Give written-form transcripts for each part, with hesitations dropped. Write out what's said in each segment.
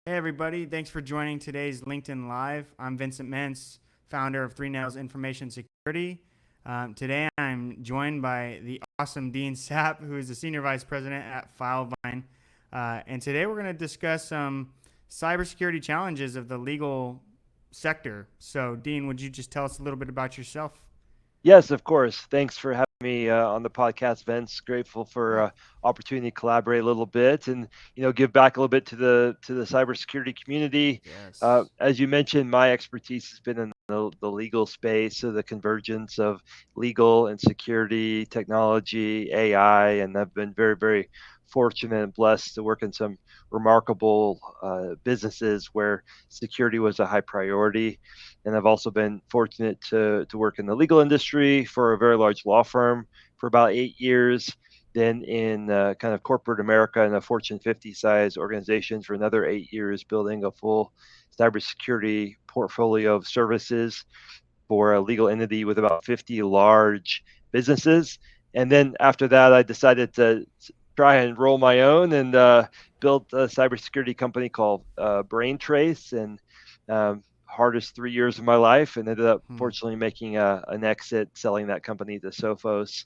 Hey, everybody. Thanks for joining today's LinkedIn Live. I'm Vincent Mintz, founder of Three Nails Information Security. Today, I'm joined by the awesome Dean Sapp, who is the Senior Vice President at Filevine. And today, we're going to discuss some cybersecurity challenges of the legal sector. So, Dean, would you just tell us a little bit about yourself? Yes, of course. Thanks for having me on the podcast, Vince. Grateful for Yeah. opportunity to collaborate a little bit and give back a little bit to the cybersecurity community. Yes. As you mentioned, my expertise has been in the legal space, so the convergence of legal and security, technology, AI, and I've been very, very fortunate and blessed to work in some remarkable businesses where security was a high priority. And I've also been fortunate to work in the legal industry for a very large law firm for about 8 years. Then in kind of corporate America in a Fortune 50 size organization for another 8 years, building a full cybersecurity portfolio of services for a legal entity with about 50 large businesses. And then after that, I decided to try and roll my own and built a cybersecurity company called Brain Trace. And hardest 3 years of my life, and ended up Hmm. fortunately making an exit, selling that company to Sophos.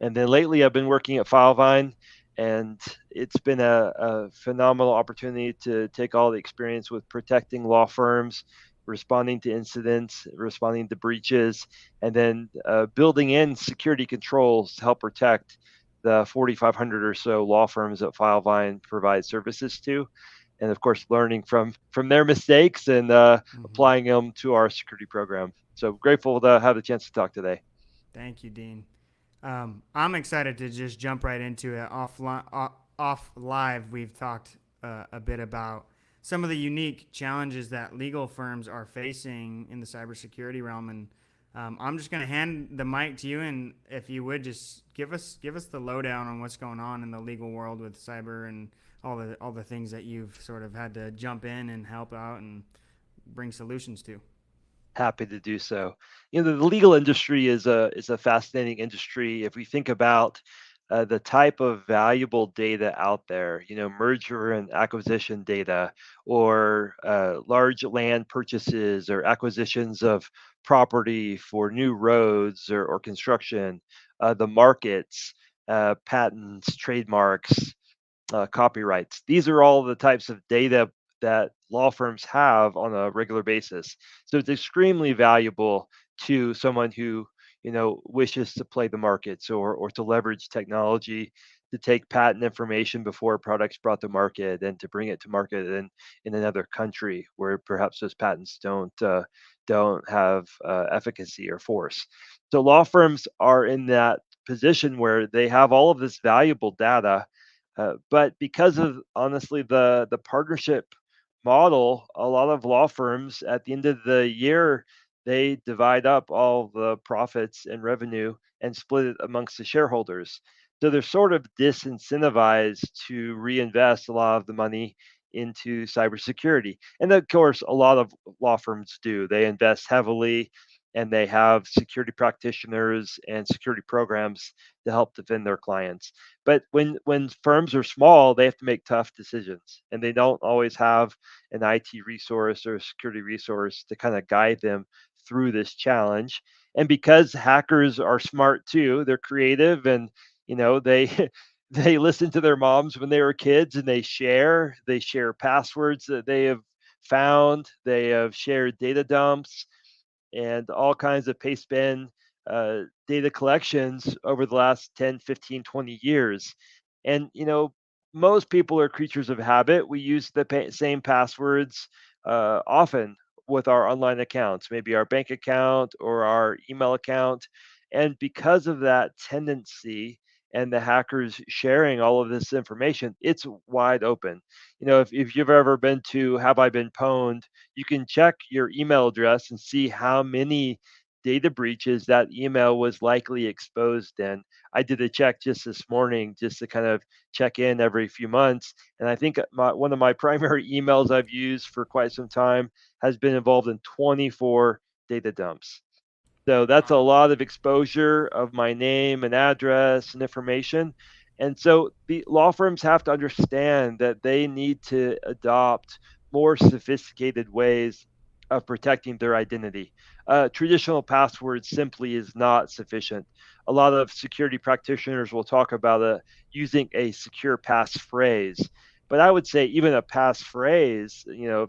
And then lately, I've been working at Filevine, and it's been a phenomenal opportunity to take all the experience with protecting law firms, responding to incidents, responding to breaches, and then building in security controls to help protect the 4,500 or so law firms that Filevine provides services to. And of course, learning from their mistakes and Hmm. applying them to our security program. So grateful to have the chance to talk today. Thank you, Dean. I'm excited to just jump right into it. Off live, we've talked a bit about some of the unique challenges that legal firms are facing in the cybersecurity realm, and I'm just going to hand the mic to you. And if you would just give us the lowdown on what's going on in the legal world with cyber and all the things that you've sort of had to jump in and help out and bring solutions to. Happy to do so. The legal industry is a fascinating industry. If we think about the type of valuable data out there, merger and acquisition data, or large land purchases or acquisitions of property for new roads or construction, the markets, patents, trademarks, copyrights. These are all the types of data that law firms have on a regular basis. So it's extremely valuable to someone who wishes to play the markets or to leverage technology to take patent information before a product's brought to market and to bring it to market in another country where perhaps those patents don't have efficacy or force. So law firms are in that position where they have all of this valuable data, but because of honestly the partnership model, a lot of law firms at the end of the year they divide up all the profits and revenue and split it amongst the shareholders. So they're sort of disincentivized to reinvest a lot of the money into cybersecurity. And of course, a lot of law firms do. They invest heavily and they have security practitioners and security programs to help defend their clients. But when firms are small, they have to make tough decisions, and they don't always have an IT resource or a security resource to kind of guide them through this challenge. And because hackers are smart too, they're creative, and they they listen to their moms when they were kids, and they share passwords that they have found. They have shared data dumps and all kinds of paste bin data collections over the last 10, 15, 20 years. And, most people are creatures of habit. We use the same passwords often with our online accounts, maybe our bank account or our email account. And because of that tendency and the hackers sharing all of this information, it's wide open. If you've ever been to Have I Been Pwned, you can check your email address and see how many data breaches that email was likely exposed in. I did a check just this morning just to kind of check in every few months. And I think one of my primary emails I've used for quite some time has been involved in 24 data dumps. So that's a Wow. lot of exposure of my name and address and information. And so the law firms have to understand that they need to adopt more sophisticated ways of protecting their identity. Traditional passwords simply is not sufficient. A lot of security practitioners will talk about using a secure passphrase, but I would say even a passphrase,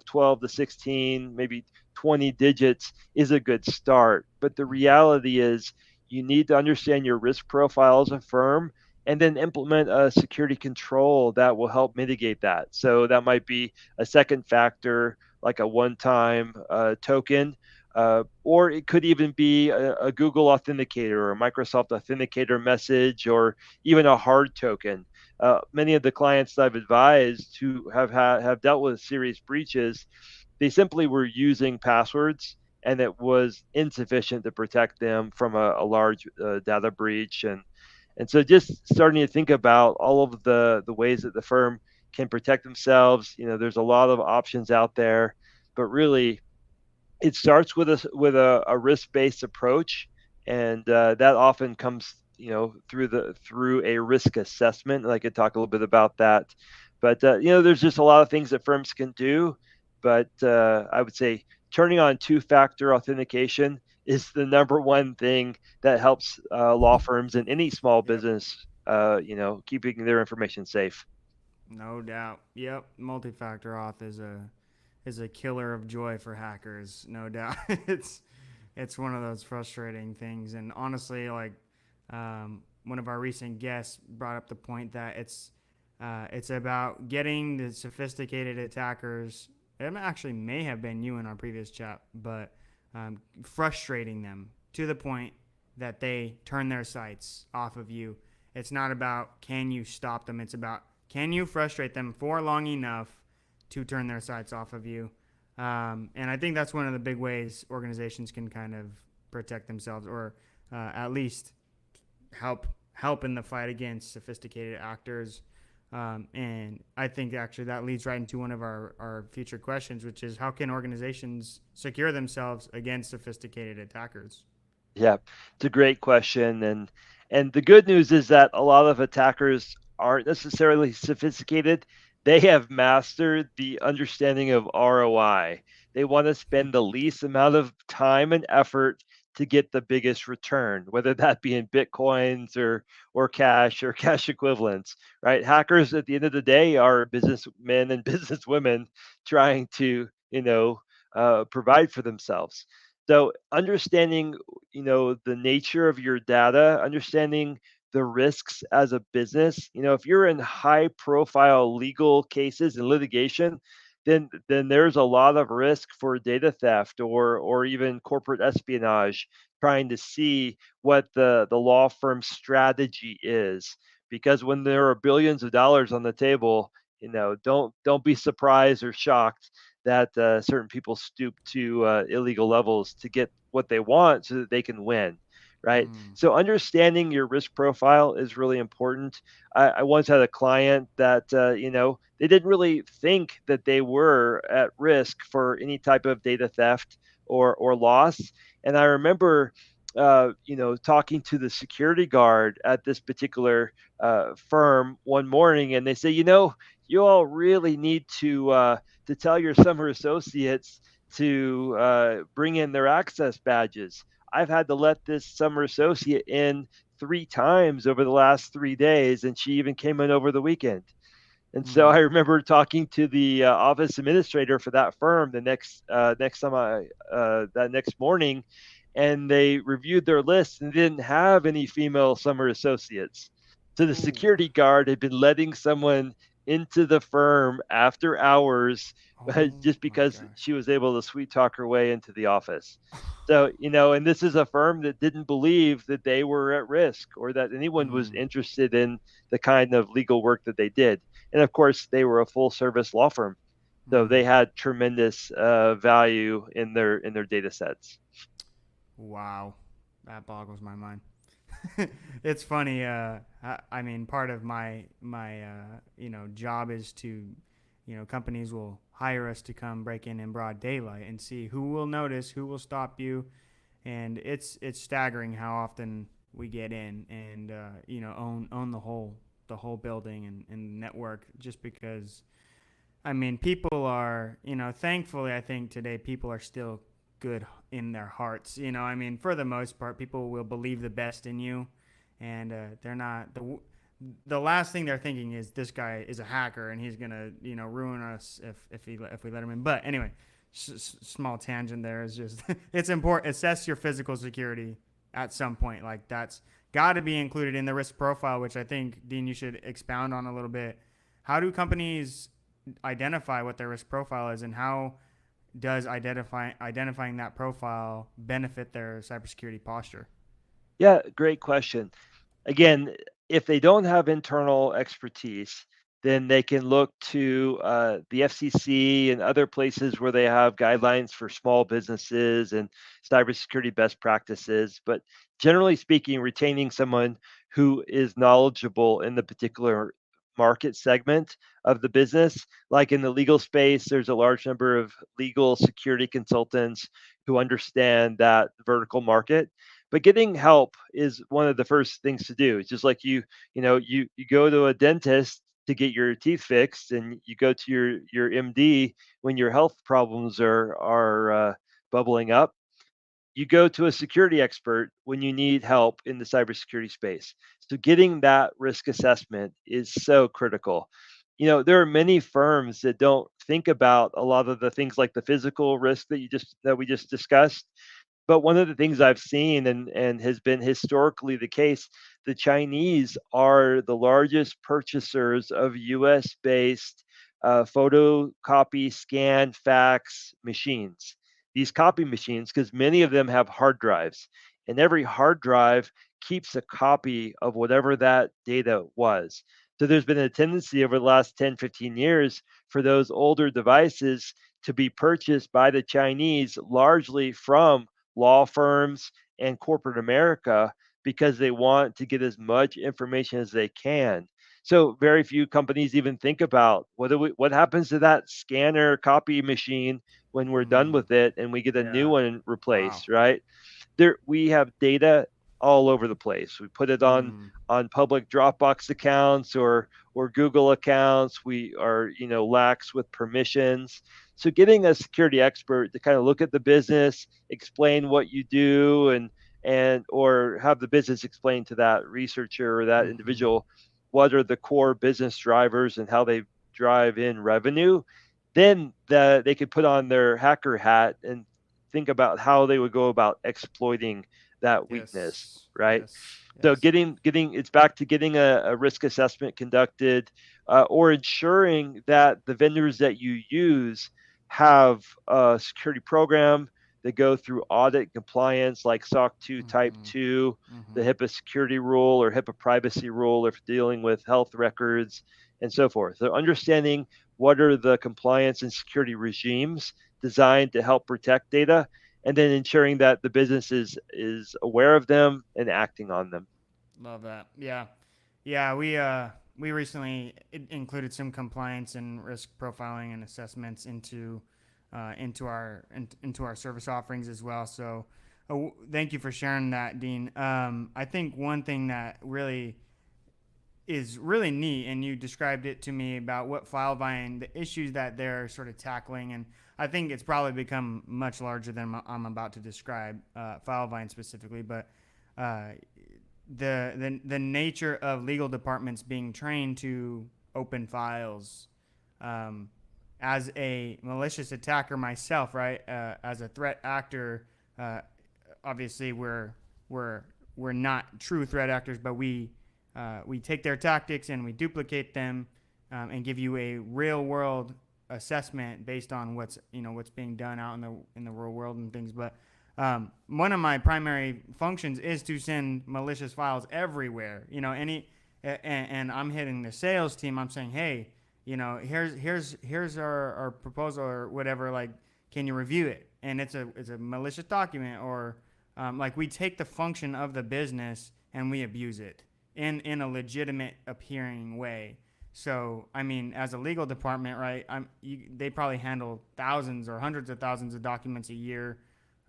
12 to 16, maybe 20 digits is a good start. But the reality is you need to understand your risk profile as a firm and then implement a security control that will help mitigate that. So that might be a second factor, like a one-time token, or it could even be a Google Authenticator or a Microsoft Authenticator message, or even a hard token. Many of the clients that I've advised who have dealt with serious breaches, they simply were using passwords, and it was insufficient to protect them from a large data breach. And so just starting to think about all of the ways that the firm can protect themselves. There's a lot of options out there, but really it starts with a risk-based approach, and that often comes through a risk assessment, and I could talk a little bit about that. But there's just a lot of things that firms can do, but I would say turning on two-factor authentication is the number one thing that helps law firms and any small Yep. business keeping their information safe. No doubt. Yep. Multi-factor auth is a killer of joy for hackers. No doubt. It's one of those frustrating things. And honestly, like one of our recent guests brought up the point that it's about getting the sophisticated attackers. It actually may have been you in our previous chat, but frustrating them to the point that they turn their sights off of you. It's not about can you stop them. It's about can you frustrate them for long enough to turn their sights off of you. And I think that's one of the big ways organizations can kind of protect themselves, or at least help in the fight against sophisticated actors. And I think actually that leads right into one of our future questions, which is how can organizations secure themselves against sophisticated attackers? Yeah, it's a great question, and the good news is that a lot of attackers aren't necessarily sophisticated. They have mastered the understanding of ROI. They want to spend the least amount of time and effort to get the biggest return, whether that be in bitcoins or cash or cash equivalents, right? Hackers at the end of the day are businessmen and businesswomen trying to, provide for themselves. So understanding the nature of your data, understanding the risks as a business. If you're in high profile legal cases and litigation, then there's a lot of risk for data theft or even corporate espionage, trying to see what the law firm's strategy is. Because when there are billions of dollars on the table, don't be surprised or shocked that certain people stoop to illegal levels to get what they want so that they can win, right? Mm, So understanding your risk profile is really important. I once had a client that they didn't really think that they were at risk for any type of data theft or loss, and I remember talking to the security guard at this particular firm one morning, and they say, you all really need to tell your summer associates to bring in their access badges. I've had to let this summer associate in 3 times over the last 3 days, and she even came in over the weekend. And so mm, I remember talking to the office administrator for that firm the next time that next morning, and they reviewed their list and didn't have any female summer associates. So the ooh, security guard had been letting someone into the firm after hours oh just my because gosh. she was able to sweet talk her way into the office. So, and this is a firm that didn't believe that they were at risk or that anyone was Mm, interested in the kind of legal work that they did. And of course, they were a full service law firm, so they mm. had tremendous value in their data sets. Wow, that boggles my mind. It's funny. I mean, part of my job is to, companies will hire us to come break in broad daylight and see who will notice, who will stop you, and it's staggering how often we get in and own the whole building and network just because I mean, people are, thankfully, I think today people are still good in their hearts. I mean, for the most part, people will believe the best in you, and they're not the last thing they're thinking is this guy is a hacker and he's gonna, ruin us if we let him in. But anyway, small tangent there is just it's important. Assess your physical security at some point. Like that's got to be included in the risk profile, which I think Dean you should expound on a little bit. How do companies identify what their risk profile is, and how does identifying that profile benefit their cybersecurity posture? Yeah, great question. Again, if they don't have internal expertise, then they can look to the FCC and other places where they have guidelines for small businesses and cybersecurity best practices. But generally speaking, retaining someone who is knowledgeable in the particular market segment of the business, like in the legal space, there's a large number of legal security consultants who understand that vertical market. But getting help is one of the first things to do. It's just like you go to a dentist to get your teeth fixed, and you go to your MD when your health problems are bubbling up. You go to a security expert when you need help in the cybersecurity space. So getting that risk assessment is so critical. There are many firms that don't think about a lot of the things like the physical risk that we just discussed. But one of the things I've seen and has been historically the case, the Chinese are the largest purchasers of US based photocopy, scan, fax machines. These copy machines, because many of them have hard drives, and every hard drive keeps a copy of whatever that data was. So there's been a tendency over the last 10, 15 years for those older devices to be purchased by the Chinese largely from law firms and corporate America because they want to get as much information as they can. So very few companies even think about what happens to that scanner copy machine when we're done Mm, with it and we get a new yeah. one Wow. replaced, right? There we have data all over the place. We put it Mm, on public Dropbox accounts or Google accounts. We are, lax with permissions. So getting a security expert to kind of look at the business, explain what you do and or have the business explain to that researcher or that mm-hmm. individual what are the core business drivers and how they drive in revenue, then they could put on their hacker hat and think about how they would go about exploiting that weakness, Yes. right? Yes. So Yes. getting it's back to getting a risk assessment conducted, or ensuring that the vendors that you use have a security program that go through audit compliance like SOC 2 Type Mm-hmm. 2, the Mm-hmm. HIPAA security rule or HIPAA privacy rule if dealing with health records and so forth. So understanding what are the compliance and security regimes designed to help protect data, and then ensuring that the business is aware of them and acting on them. Love that. Yeah. Yeah. We recently included some compliance and risk profiling and assessments into our service offerings as well. So, thank you for sharing that, Dean. I think one thing that really is really neat, and you described it to me about what Filevine, the issues that they're sort of tackling, and I think it's probably become much larger than I'm about to describe, Filevine specifically, but uh, the nature of legal departments being trained to open files. Um, as a malicious attacker myself, right? As a threat actor, uh, obviously we're we're not true threat actors, but we take their tactics and we duplicate them, and give you a real world assessment based on what's being done out in the real world and things. But one of my primary functions is to send malicious files everywhere. And I'm hitting the sales team. I'm saying, hey, here's our proposal or whatever. Like, can you review it? And it's a malicious document, or like we take the function of the business and we abuse it in a legitimate appearing way. So, I mean, as a legal department, right? They probably handle thousands or hundreds of thousands of documents a year,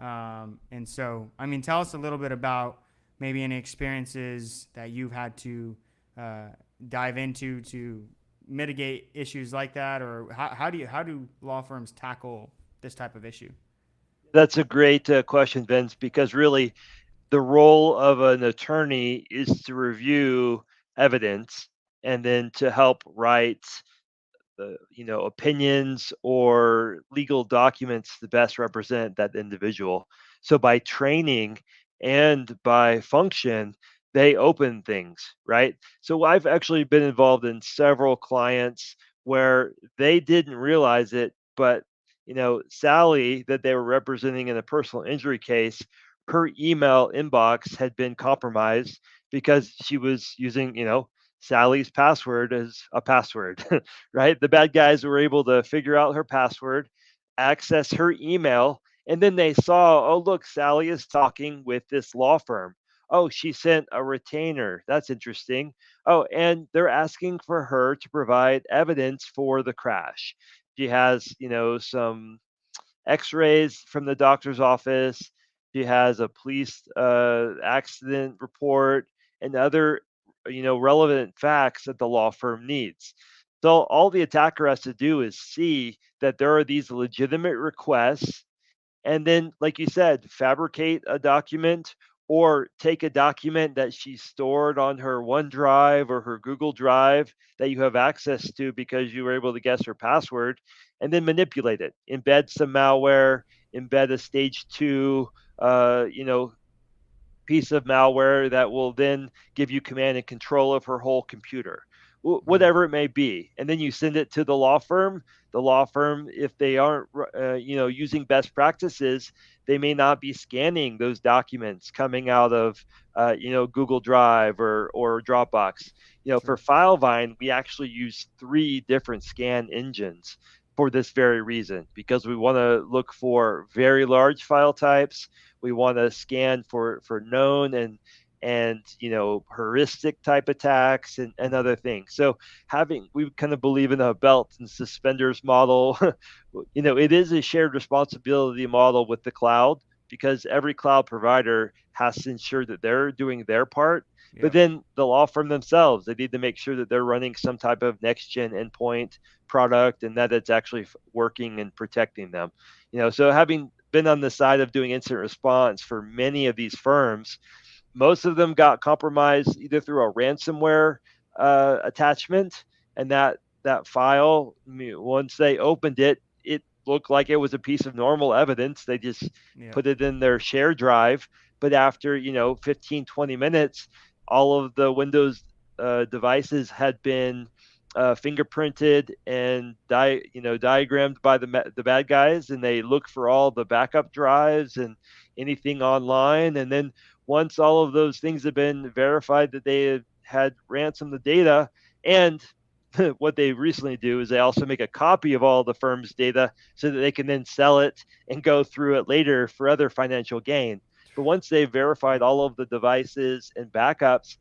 and so, I mean, tell us a little bit about maybe any experiences that you've had to uh, dive into to mitigate issues like that, or how do law firms tackle this type of issue? That's a great question, Vince, because really the role of an attorney is to review evidence and then to help write opinions or legal documents to best represent that individual. So by training and by function, they open things, right? So I've actually been involved in several clients where they didn't realize it, but Sally that they were representing in a personal injury case, her email inbox had been compromised because she was using, Sally's password as a password. Right? The bad guys were able to figure out her password, access her email, and then they saw, oh, look, Sally is talking with this law firm. Oh, she sent a retainer. That's interesting. Oh, and they're asking for her to provide evidence for the crash. She has, some x-rays from the doctor's office. She has a police accident report and other, relevant facts that the law firm needs. So all the attacker has to do is see that there are these legitimate requests, and then, like you said, fabricate a document or take a document that she stored on her OneDrive or her Google Drive that you have access to because you were able to guess her password, and then manipulate it. Embed some malware, embed a stage two, uh, you know, piece of malware that will then give you command and control of her whole computer, Mm, whatever it may be. And then you send it to the law firm. The law firm, if they aren't, using best practices, they may not be scanning those documents coming out of, Google Drive or Dropbox. For sure. FileVine, we actually use three different scan engines for this very reason, because we want to look for very large file types. We want to scan for known and heuristic type attacks and Mm-hmm. other things. So we kind of believe in a belt and suspenders model. It is a shared responsibility model with the cloud, because every cloud provider has to ensure that they're doing their part. But Yep. then the law firm themselves, they need to make sure that they're running some type of next gen endpoint product and that it's actually working and protecting them. So having been on the side of doing incident response for many of these firms, most of them got compromised either through a ransomware attachment, and that file, once they opened it, it looked like it was a piece of normal evidence. They just Yep. put it in their share drive, but after 15, 20 minutes, all of the Windows devices had been fingerprinted and diagrammed by the bad guys, and they look for all the backup drives and anything online. And then once all of those things have been verified that they had ransomed the data, and what they recently do is they also make a copy of all the firm's data so that they can then sell it and go through it later for other financial gain. But once they've verified all of the devices and backups,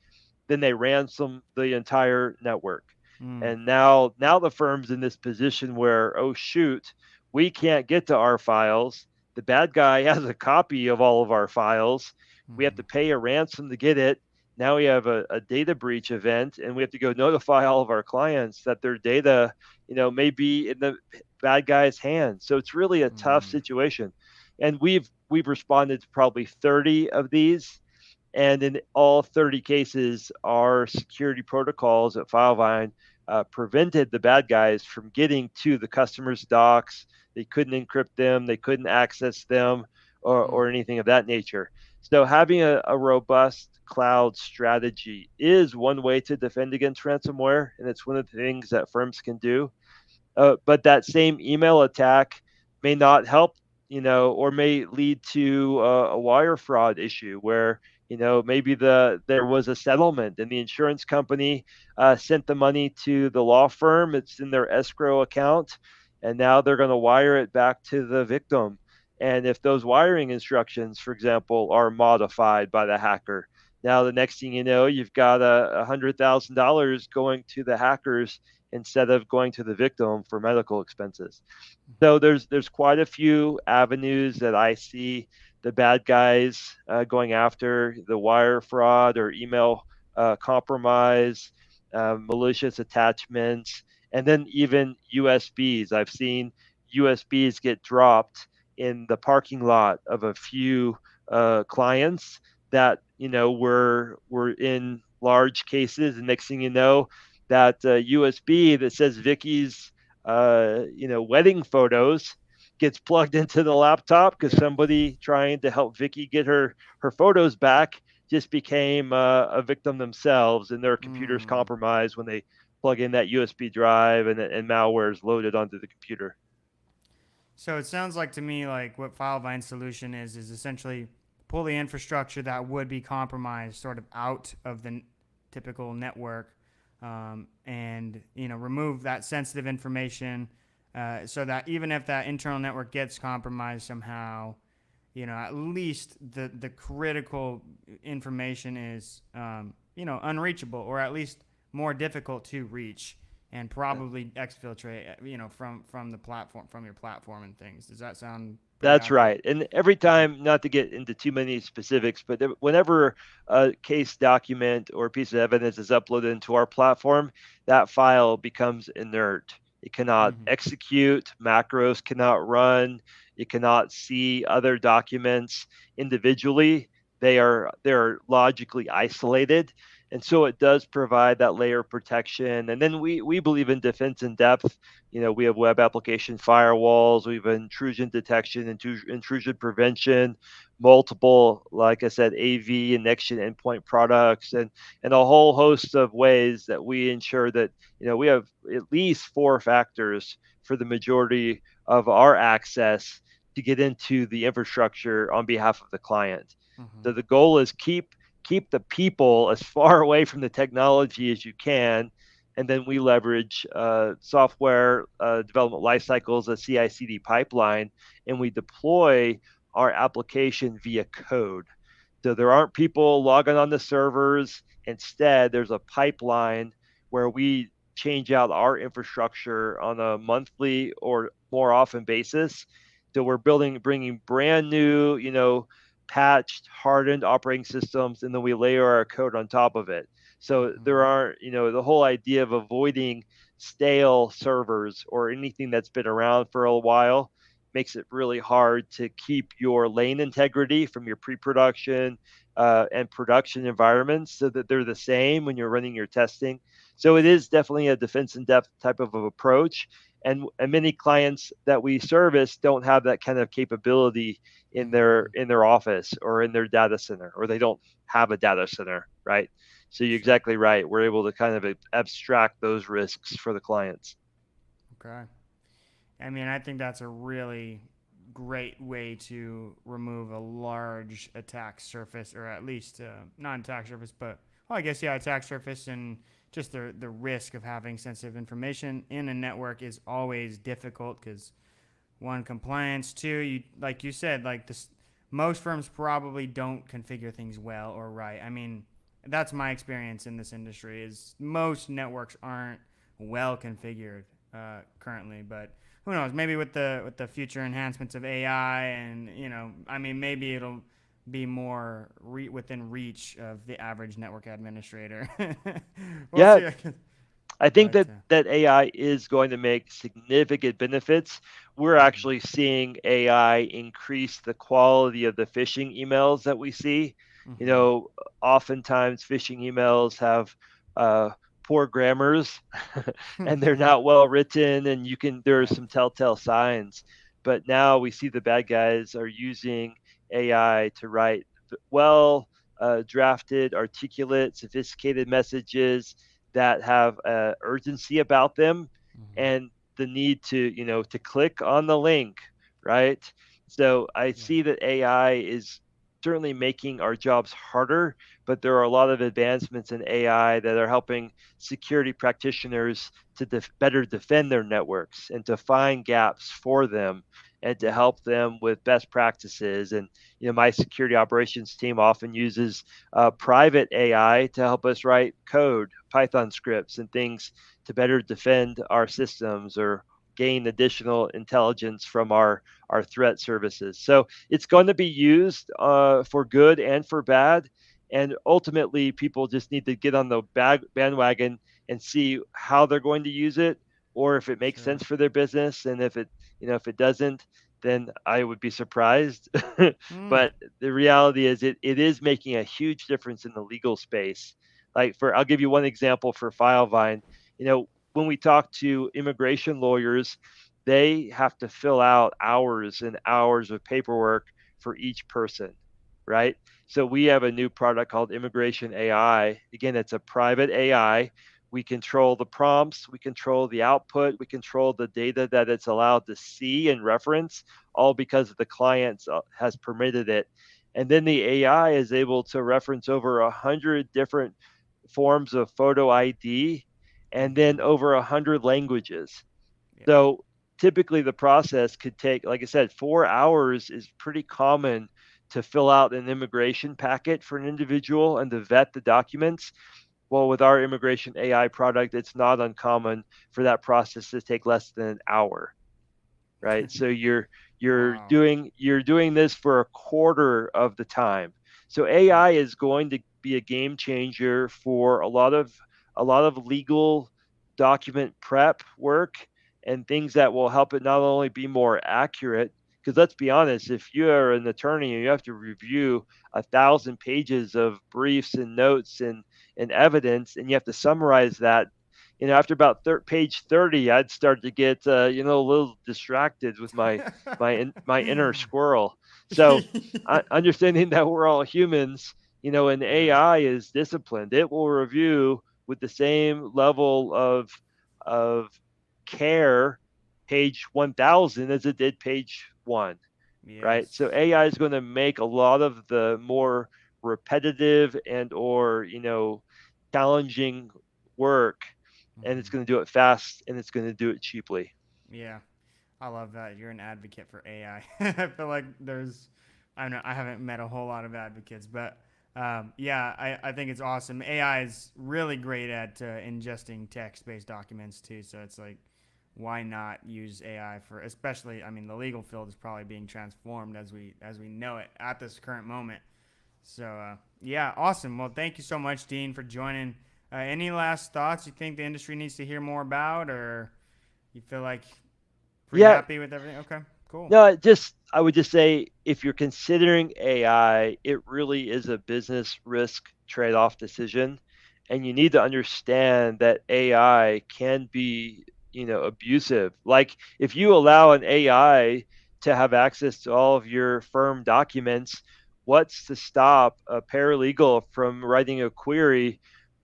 then they ransom the entire network. Mm, And now the firm's in this position where, oh shoot, we can't get to our files. The bad guy has a copy of all of our files. We have mm-hmm. to pay a ransom to get it. Now we have a data breach event, and we have to go notify all of our clients that their data, may be in the bad guy's hands. So it's really a tough Mm, situation. And we've responded to probably 30 of these, and in all 30 cases, our security protocols at FileVine prevented the bad guys from getting to the customer's docs. They couldn't encrypt them, they couldn't access them, mm, or anything of that nature. So, having a robust cloud strategy is one way to defend against ransomware, and it's one of the things that firms can do. But that same email attack may not help, or may lead to a wire fraud issue where maybe there was a settlement and the insurance company sent the money to the law firm. It's in their escrow account, and now they're going to wire it back to the victim. And if those wiring instructions, for example, are modified by the hacker, now the next thing you know, you've got $100,000 going to the hackers instead of going to the victim for medical expenses. So there's quite a few avenues that I see the bad guys going after: the wire fraud or email compromise, malicious attachments, and then even USBs. I've seen USBs get dropped in the parking lot of a few clients that were in large cases, and next thing you know, that USB that says Vicky's wedding photos gets plugged into the laptop because Yep. somebody trying to help Vicky get her photos back just became a victim themselves, and their computer's Mm. compromised when they plug in that USB drive, and malware is loaded onto the computer. So it sounds like to me like what FileVine's solution is essentially pull the infrastructure that would be compromised sort of out of the typical network, and remove that sensitive information, so that even if that internal network gets compromised somehow, at least the critical information is unreachable, or at least more difficult to reach, and probably exfiltrate from the platform, from your platform and things. Does that sound pretty That's accurate? right. And every Okay. time, not to get into too many specifics, but whenever a case document or piece of evidence is uploaded into our platform, that file becomes inert. It cannot Mm-hmm. execute, macros cannot run, it cannot see other documents individually. They're logically isolated. And so it does provide that layer of protection. And then we believe in defense in depth. We have web application firewalls, we have intrusion detection, intrusion prevention, multiple, like I said, AV and next gen endpoint products, and a whole host of ways that we ensure that we have at least four factors for the majority of our access to get into the infrastructure on behalf of the client. Mm-hmm. So the goal is keep the people as far away from the technology as you can, and then we leverage software development life cycles, a CI/CD pipeline, and we deploy our application via code. So there aren't people logging on the servers. Instead, there's a pipeline where we change out our infrastructure on a monthly or more often basis. So we're bringing brand new, patched, hardened operating systems, and then we layer our code on top of it. So Mm-hmm. there are, the whole idea of avoiding stale servers or anything that's been around for a while makes it really hard to keep your lane integrity from your pre-production and production environments so that they're the same when you're running your testing. So it is definitely a defense in depth type of approach. And many clients that we service don't have that kind of capability in Mm-hmm. their office or in their data center, or they don't have a data center, right? So you're Sure. exactly right. We're able to kind of abstract those risks for the clients. Okay. I mean, I think that's a really great way to remove a large attack surface, or at least not attack surface, but well, I guess yeah, attack surface, and just the risk of having sensitive information in a network is always difficult because one, compliance, two, you like you said, like this, most firms probably don't configure things well or right. I mean, that's my experience in this industry is most networks aren't well configured currently, but who knows? Maybe with the future enhancements of AI, and I mean, maybe it'll be more within reach of the average network administrator. We'll Yeah, see. I think But that AI is going to make significant benefits. We're mm-hmm. actually seeing AI increase the quality of the phishing emails that we see. You Mm-hmm. know, Oftentimes phishing emails have uh, poor grammars and they're not well written, and there are Right. some telltale signs. But now we see the bad guys are using AI to write well drafted, articulate, sophisticated messages that have urgency about them, Mm-hmm. and the need to click on the link, right? So I Yeah. see that AI is certainly making our jobs harder, but there are a lot of advancements in AI that are helping security practitioners to better defend their networks and to find gaps for them and to Yep. help them with best practices. And my security operations team often uses private AI to help us write code, Python scripts, and things to better defend our systems or gain additional intelligence from our threat services. So it's going to be used for good and for bad. And ultimately, people just need to get on the bandwagon and see how they're going to use it. or if it makes Sure. sense for their business. And if if it doesn't, then I would be surprised. Hmm. But the reality is it is making a huge difference in the legal space. Like I'll give you one example for FileVine. When we talk to immigration lawyers, they have to fill out hours and hours of paperwork for each person, right? So we have a new product called Immigration AI. Again, it's a private AI. We control the prompts, we control the output, we control the data that it's allowed to see and reference, all because the client has permitted it. And then the AI is able to reference over 100 different forms of photo ID and then Hmm. over 100 languages. Yeah. So typically the process could take, like I said, 4 hours is pretty common to fill out an immigration packet for an individual and to vet the documents. Well, with our immigration AI product, it's not uncommon for that process to take less than an hour, right? So Wow. you're doing this for a quarter of the time. So Yeah. AI is going to be a game changer for a lot of legal document prep work and things that will help it not only be more accurate, because let's be honest, if you are an attorney and you have to review 1,000 pages of briefs and notes and evidence, and you have to summarize that, after about page 30, I'd start to get, a little distracted with my inner squirrel. So, understanding that we're all humans, and Yeah. AI is disciplined, it will review with the same level of care page 1,000 as it did page one, right? So Yes. AI is Yes. going to make a lot of the more repetitive and or challenging work, and it's Hmm. going to do it fast and it's going to do it cheaply. Yeah. I love that you're an advocate for AI. I feel like I don't know, I haven't met a whole lot of advocates, but yeah, I think it's awesome. AI is really great at ingesting text-based documents too. So it's like, why not use AI for, especially, I mean, the legal field is probably being transformed as we know it at this current moment. So yeah, awesome. Well, thank you so much, Dean, for joining. Any last thoughts you think the industry needs to hear more about, or you feel like pretty Yeah, happy with everything? Okay, cool. no, just I would just say if you're considering AI, it really is a business risk trade-off decision, and you need to understand that AI can be, abusive. Like if you allow an AI to have access to all of your firm documents, what's to stop a paralegal from writing a query?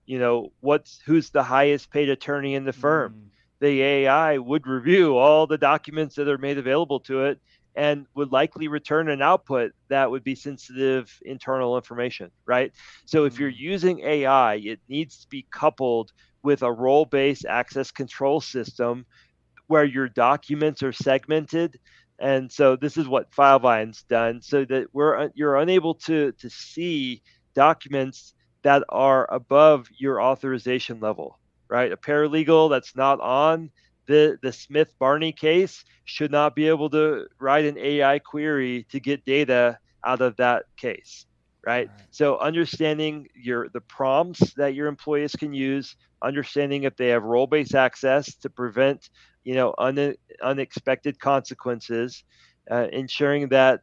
Who's the highest paid attorney in the firm? Mm, The AI would review all the documents that are made available to it and would likely return an output that would be sensitive internal information, right? So if you're mm, using AI, it needs to be coupled with a role based access control system where your documents are segmented. And so this is what FileVine's done, so that you're unable to see documents that are above your authorization level, right? A paralegal that's not on the Smith Barney case should not be able to write an AI query to get data out of that case, right? right. So understanding the prompts that your employees can use, understanding if they have role-based access to prevent unexpected consequences, ensuring that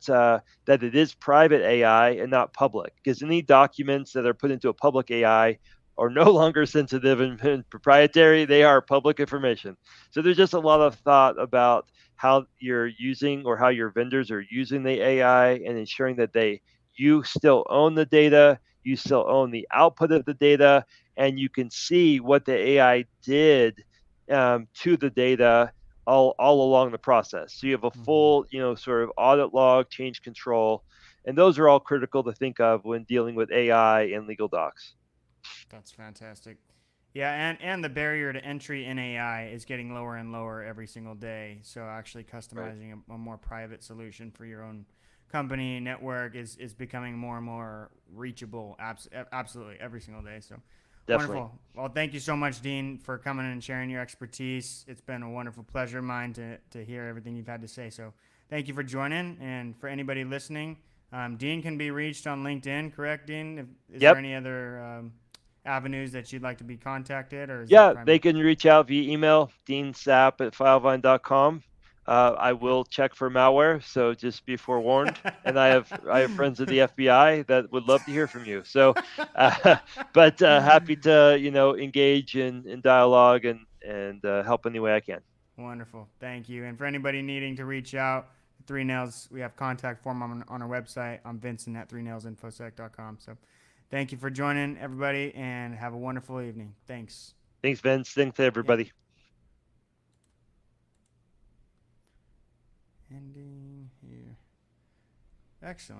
it is private AI and not public, because any documents that are put into a public AI are no longer sensitive and proprietary. They are public information. So there's just a lot of Sure. thought about how you're using or how your vendors are using the AI and ensuring that you still own the data, you still own the output of the data, and you can see what the AI did to the data all along the process. So you have a Hmm. full, sort of audit log, change control, and those are all critical to think of when dealing with AI and legal docs. That's fantastic. Yeah, and the barrier to entry in AI is getting lower and lower every single day. So actually Right. customizing a more private solution for your own company network is becoming more and more reachable. Absolutely every single day. So Definitely. wonderful. Well, thank you so much, Dean, for coming and sharing your expertise. It's been a wonderful pleasure of mine to hear everything you've had to say. So thank you for joining. And for anybody listening, Dean can be reached on LinkedIn, correct, Dean? Is there Yep. any other avenues that you'd like to be contacted, or is it Yeah, primary? they can reach out via email, deansapp@filevine.com. I will check for malware, so just be forewarned. And I have friends at the FBI that would love to hear from you. So, but happy to engage in dialogue and help any way I can. Wonderful. Thank you. And for anybody needing to reach out, Three Nails, we have contact form on our website. I'm Vincent at threenailsinfosec.com. So thank you for joining, everybody, and have a wonderful evening. Thanks. Thanks, Vince. Thanks, Yep. everybody. Ending here. Excellent.